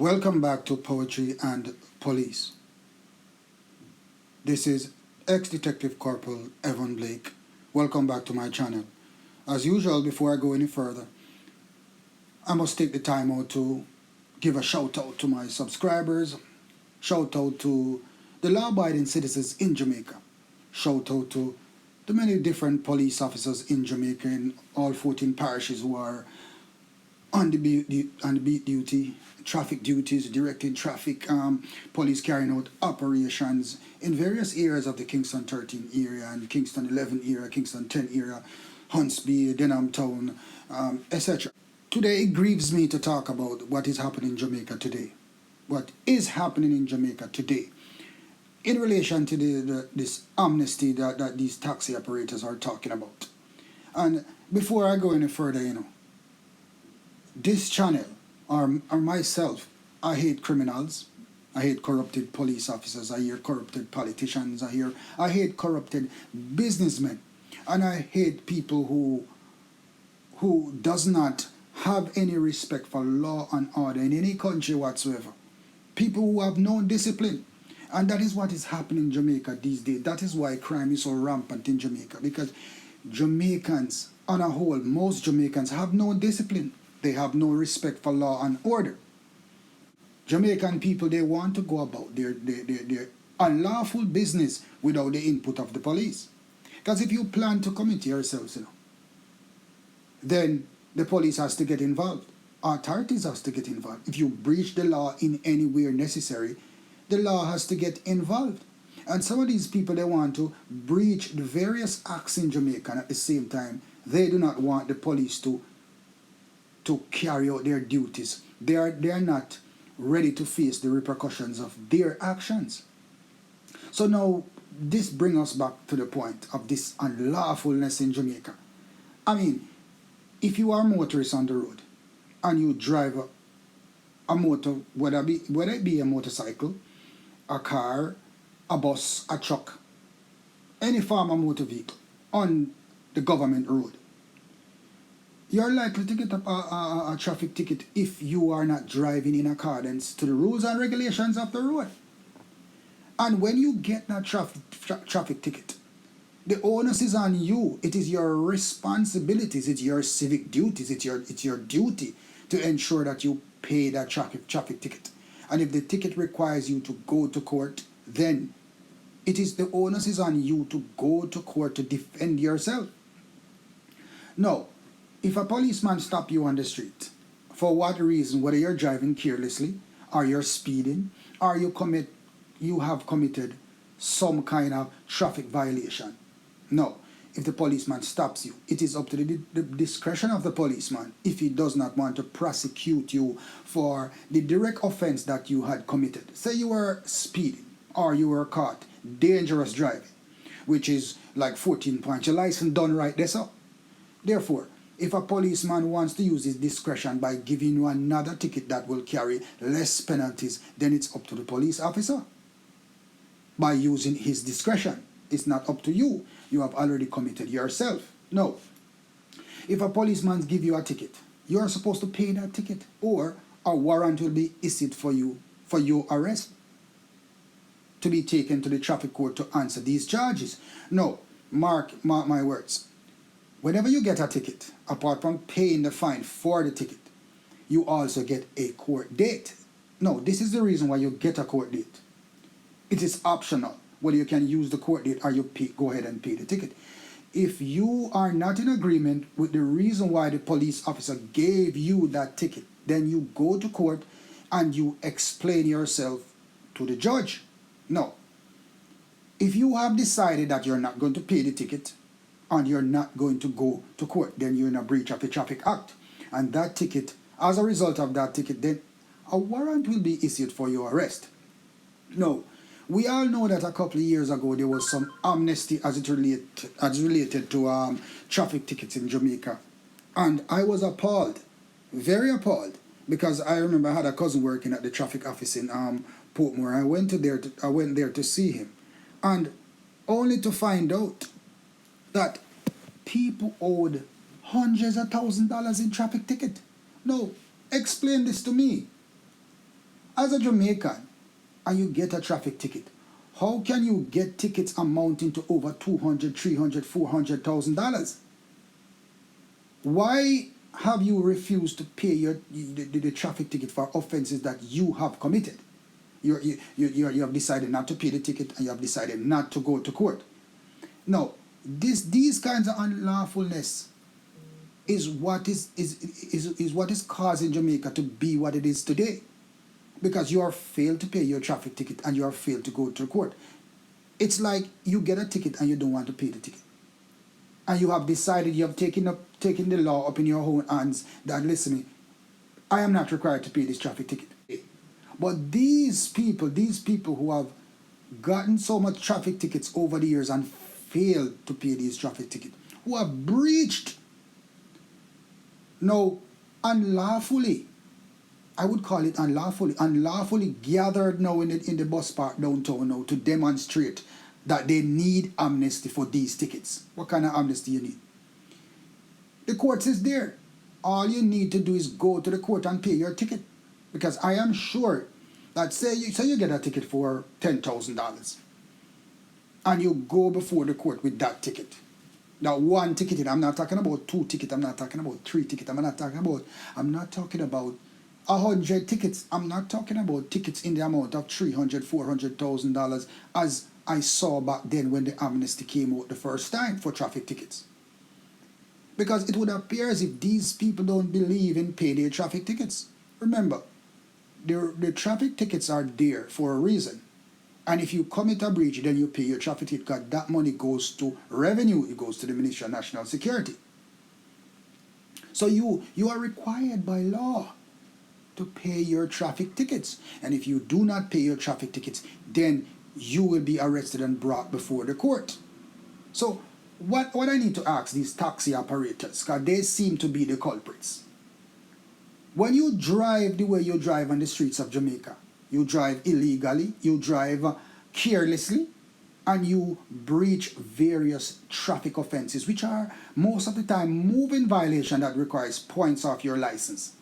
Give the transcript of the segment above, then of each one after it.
Welcome back to Poetry and Police. This is ex-Detective Corporal Evan Blake. Welcome back to my channel. As usual, before I go any further, I must take the time out to give a shout out to my subscribers, shout out to the law-abiding citizens in Jamaica, shout out to the many different police officers in Jamaica in all 14 parishes who are on the beat duty, traffic duties, directing traffic, police carrying out operations in various areas of the Kingston 13 area and Kingston 11 area, Kingston 10 area, Huntsby, Denham Town, etc. Today it grieves me to talk about what is happening in Jamaica today. What is happening in Jamaica today in relation to this amnesty that these taxi operators are talking about. And before I go any further, this channel, or myself, I hate criminals, I hate corrupted police officers, I hate corrupted politicians, I hate corrupted businessmen, and I hate people who does not have any respect for law and order in any country whatsoever. People who have no discipline. And that is what is happening in Jamaica these days. That is why crime is so rampant in Jamaica, because Jamaicans, on a whole, most Jamaicans have no discipline. They have no respect for law and order. Jamaican people, they want to go about their unlawful business without the input of the police. Because if you plan to commit yourselves, then the police has to get involved. Authorities has to get involved. If you breach the law in any way necessary, the law has to get involved. And some of these people, they want to breach the various acts in Jamaica, and at the same time, they do not want the police to carry out their duties. They are not ready to face the repercussions of their actions. So now, this brings us back to the point of this unlawfulness in Jamaica. I mean, if you are a motorist on the road, and you drive a motor, whether it be a motorcycle, a car, a bus, a truck, any form of motor vehicle on the government road, you're likely to get a traffic ticket if you are not driving in accordance to the rules and regulations of the road. And when you get that traffic ticket, the onus is on you. It is your responsibilities, it's your civic duties, it's your duty to ensure that you pay that traffic ticket. And if the ticket requires you to go to court, then the onus is on you to go to court to defend yourself. No. If a policeman stops you on the street, for what reason, whether you're driving carelessly, or you're speeding, or you have committed some kind of traffic violation. No, if the policeman stops you, it is up to the discretion of the policeman if he does not want to prosecute you for the direct offense that you had committed. Say you were speeding, or you were caught dangerous driving, which is like 14 points. Your license done right there, so. Therefore, if a policeman wants to use his discretion by giving you another ticket that will carry less penalties, then it's up to the police officer by using his discretion. It's not up to you. You have already committed yourself. No. If a policeman gives you a ticket, you are supposed to pay that ticket, or a warrant will be issued for your arrest, to be taken to the traffic court to answer these charges. No, mark my words. Whenever you get a ticket, apart from paying the fine for the ticket, you also get a court date. No, this is the reason why you get a court date. It is optional whether you can use the court date or you go ahead and pay the ticket. If you are not in agreement with the reason why the police officer gave you that ticket, then you go to court and you explain yourself to the judge. No. If you have decided that you're not going to pay the ticket, and you're not going to go to court, then you're in a breach of the Traffic Act. And that ticket, as a result of that ticket, then a warrant will be issued for your arrest. Now, we all know that a couple of years ago there was some amnesty as related to traffic tickets in Jamaica. And I was appalled, very appalled, because I remember I had a cousin working at the traffic office in Portmore. I went there to see him, and only to find out that people owed hundreds of $1,000s in traffic ticket. No, explain this to me. As a Jamaican, and you get a traffic ticket, how can you get tickets amounting to over $200, $300, $400,000? Why have you refused to pay the traffic ticket for offenses that you have committed? You have decided not to pay the ticket, and you have decided not to go to court. Now, these kinds of unlawfulness is what is causing Jamaica to be what it is today. Because you are failed to pay your traffic ticket and you are failed to go to court. It's like you get a ticket and you don't want to pay the ticket. And you have decided, you have taken the law up in your own hands that, listen, I am not required to pay this traffic ticket. But these people who have gotten so much traffic tickets over the years and failed to pay these traffic tickets, who have breached, now, unlawfully, I would call it unlawfully gathered now in the bus park downtown now to demonstrate that they need amnesty for these tickets. What kind of amnesty you need? The court is there. All you need to do is go to the court and pay your ticket. Because I am sure that say you get a ticket for $10,000 and you go before the court with that ticket. Now, one ticket, I'm not talking about 2 tickets, I'm not talking about 3 tickets, I'm not talking about 100 tickets. I'm not talking about tickets in the amount of $300,000, $400,000 as I saw back then when the amnesty came out the first time for traffic tickets. Because it would appear as if these people don't believe in pay their traffic tickets. Remember, the traffic tickets are there for a reason. And if you commit a breach, then you pay your traffic ticket because that money goes to revenue. It goes to the Ministry of National Security. So you are required by law to pay your traffic tickets. And if you do not pay your traffic tickets, then you will be arrested and brought before the court. So what I need to ask these taxi operators, because they seem to be the culprits. When you drive the way you drive on the streets of Jamaica, you drive illegally, you drive carelessly, and you breach various traffic offenses, which are most of the time moving violation that requires points off your license.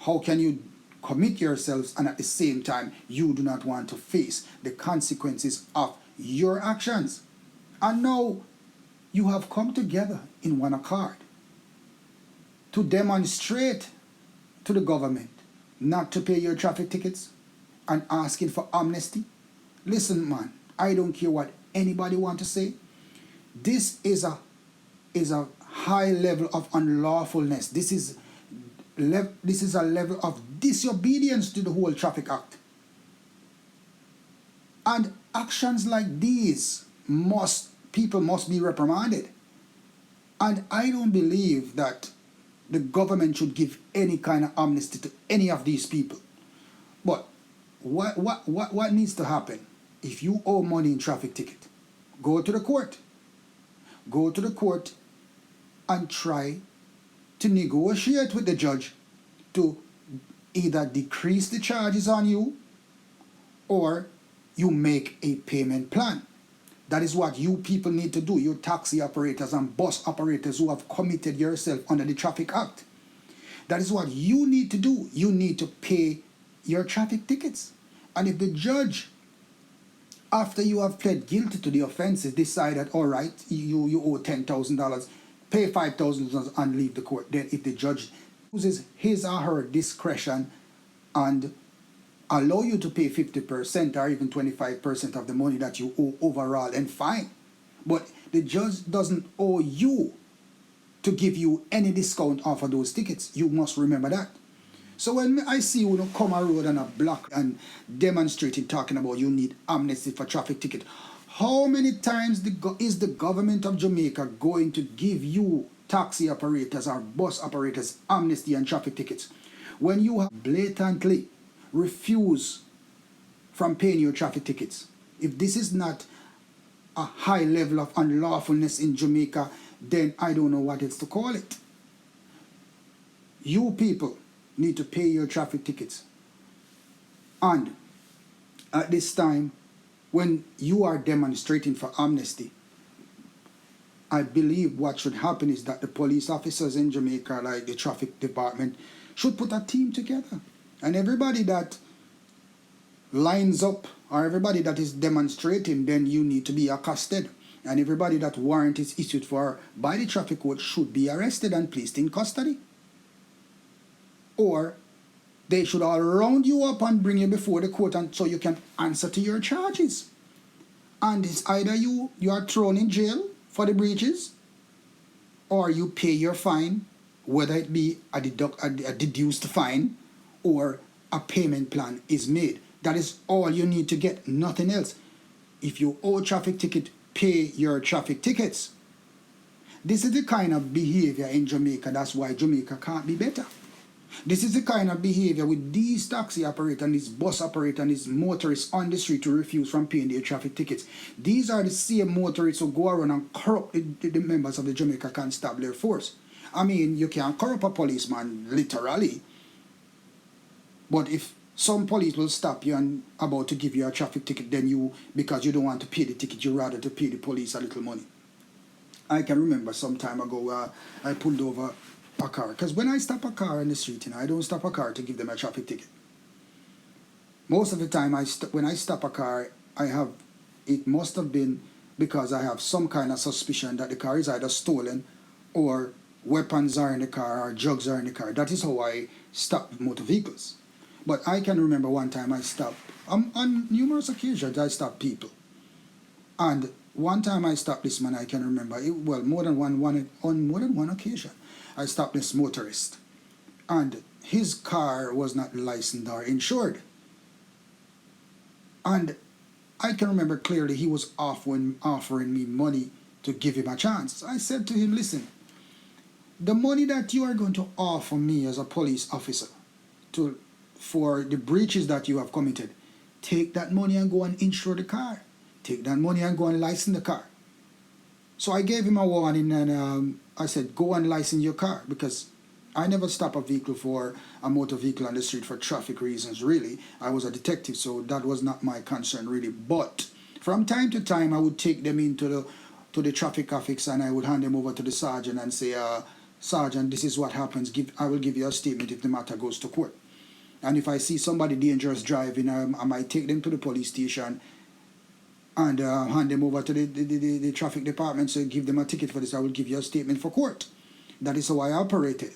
How can you commit yourselves and at the same time you do not want to face the consequences of your actions? And now you have come together in one accord to demonstrate to the government not to pay your traffic tickets and asking for amnesty. Listen, man, I don't care what anybody want to say. This is a high level of unlawfulness. This is a level of disobedience to the whole Traffic Act. And actions like these people must be reprimanded. And I don't believe that the government should give any kind of amnesty to any of these people. But what needs to happen? If you owe money in traffic ticket, go to the court. Go to the court and try to negotiate with the judge to either decrease the charges on you or you make a payment plan. That is what you people need to do, you taxi operators and bus operators who have committed yourself under the Traffic Act. That is what you need to do. You need to pay your traffic tickets. And if the judge, after you have pled guilty to the offenses, decided, all right, you owe $10,000, pay $5,000 and leave the court. Then if the judge uses his or her discretion and allow you to pay 50% or even 25% of the money that you owe overall, and fine. But the judge doesn't owe you to give you any discount off of those tickets. You must remember that. So when I see you come a road and a block and demonstrating, talking about you need amnesty for traffic ticket, how many times is the government of Jamaica going to give you taxi operators or bus operators amnesty and traffic tickets when you have blatantly refuse from paying your traffic tickets? If this is not a high level of unlawfulness in Jamaica, then I don't know what else to call it. You people need to pay your traffic tickets. And at this time, when you are demonstrating for amnesty, I believe what should happen is that the police officers in Jamaica, like the traffic department, should put a team together. And everybody that lines up, or everybody that is demonstrating, then you need to be accosted. And everybody that warrant is issued for by the traffic court should be arrested and placed in custody. Or they should all round you up and bring you before the court, and so you can answer to your charges. And it's either you are thrown in jail for the breaches, or you pay your fine, whether it be a deduced fine or a payment plan is made. That is all you need to get, nothing else. If you owe traffic ticket, pay your traffic tickets. This is the kind of behavior in Jamaica. That's why Jamaica can't be better. This is the kind of behavior with these taxi operators and these bus operators and these motorists on the street to refuse from paying their traffic tickets. These are the same motorists who go around and corrupt the members of the Jamaica Constabulary Force. I mean, you can corrupt a policeman, literally. But if some police will stop you and about to give you a traffic ticket, then you, because you don't want to pay the ticket, you rather to pay the police a little money. I can remember some time ago I pulled over a car, because when I stop a car in the street, I don't stop a car to give them a traffic ticket. Most of the time when I stop a car, it must have been because I have some kind of suspicion that the car is either stolen or weapons are in the car or drugs are in the car. That is how I stop motor vehicles. But I can remember one time I stopped, on numerous occasions I stopped people. And one time I stopped this man, I can remember, on more than one occasion, I stopped this motorist. And his car was not licensed or insured. And I can remember clearly he was offering me money to give him a chance. I said to him, listen, the money that you are going to offer me as a police officer for the breaches that you have committed, take that money and go and insure the car. Take that money and go and license the car. So I gave him a warning, and I said, go and license your car, because I never stop a vehicle for a motor vehicle on the street for traffic reasons, really. I was a detective, so that was not my concern, really. But from time to time, I would take them into the traffic office, and I would hand them over to the sergeant and say, Sergeant, this is what happens. I will give you a statement if the matter goes to court. And if I see somebody dangerous driving, I might take them to the police station and hand them over to the traffic department, so give them a ticket for this. I will give you a statement for court. That is how I operated.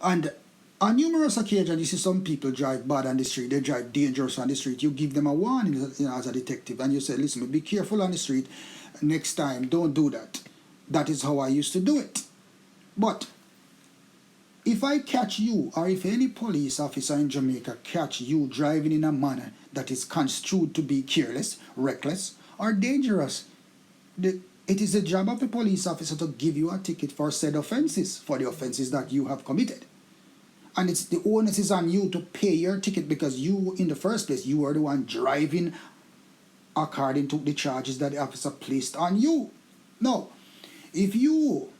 And on numerous occasions, you see some people drive bad on the street. They drive dangerous on the street. You give them a warning, as a detective, and you say, listen, be careful on the street. Next time, don't do that. That is how I used to do it. But if I catch you, or if any police officer in Jamaica catch you driving in a manner that is construed to be careless, reckless, or dangerous, it is the job of the police officer to give you a ticket for said offenses, for the offenses that you have committed. And it's the onus is on you to pay your ticket, because you, in the first place, you are the one driving according to the charges that the officer placed on you. Now, if you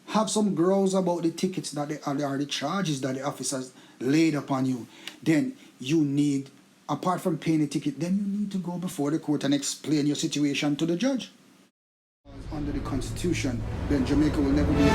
have some grounds about the tickets that are the charges that the officers laid upon you, then you need, apart from paying the ticket, then you need to go before the court and explain your situation to the judge. Under the Constitution, then Jamaica will never be a